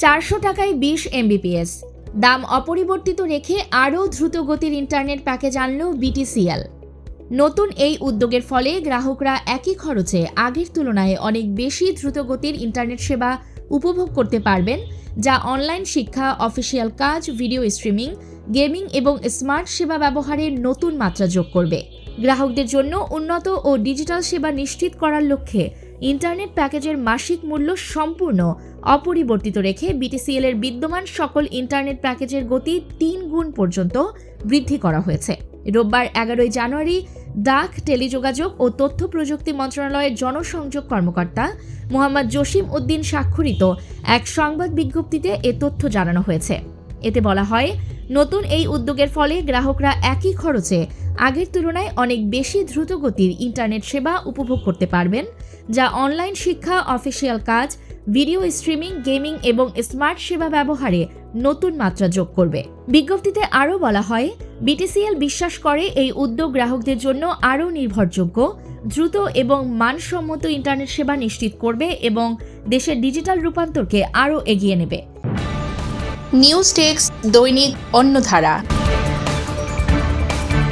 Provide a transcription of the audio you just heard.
400 টাকায় 20 Mbps, দাম অপরিবর্তিত রেখে আরও দ্রুত গতির ইন্টারনেট প্যাকেজ আনল BTCL। নতুন এই উদ্যোগের ফলে গ্রাহকরা একই খরচে আগের তুলনায় অনেক বেশি দ্রুত গতির ইন্টারনেট সেবা উপভোগ করতে পারবেন, যা অনলাইন শিক্ষা, অফিসিয়াল কাজ, ভিডিও স্ট্রিমিং, গেমিং এবং স্মার্ট সেবা ব্যবহারের নতুন মাত্রা যোগ করবে। গ্রাহকদের জন্য উন্নত ও ডিজিটাল সেবা নিশ্চিত করার লক্ষ্যে ইন্টারনেট প্যাকেজের মাসিক মূল্য সম্পূর্ণ অপরিবর্তিত রেখে BTCL এর বিদ্যমান সকল ইন্টারনেট প্যাকেজের গতি 3 গুণ পর্যন্ত বৃদ্ধি করা হয়েছে। রোববার 11 জানুয়ারি ডাক, টেলিযোগাযোগ ও তথ্য প্রযুক্তি মন্ত্রণালয়ের জনসংযোগ কর্মকর্তা মোহাম্মদ জসিম উদ্দিন স্বাক্ষরিত এক সংবাদ বিজ্ঞপ্তিতে এ তথ্য জানানো হয়েছে। এতে বলা হয়, নতুন এই উদ্যোগের ফলে গ্রাহকরা একই খরচে আগের তুলনায় অনেক বেশি দ্রুত গতির ইন্টারনেট সেবা উপভোগ করতে পারবেন, যা অনলাইন শিক্ষা, অফিসিয়াল কাজ, ভিডিও স্ট্রিমিং, গেমিং এবং স্মার্ট সেবা ব্যবহারে নতুন মাত্রা যোগ করবে। বিজ্ঞপ্তিতে আরও বলা হয়, BTCL বিশ্বাস করে এই উদ্যোগ গ্রাহকদের জন্য আরও নির্ভরযোগ্য, দ্রুত এবং মানসম্মত ইন্টারনেট সেবা নিশ্চিত করবে এবং দেশের ডিজিটাল রূপান্তরকে আরও এগিয়ে নেবে। নিউজ টেক্স, দৈনিক অন্যধারা।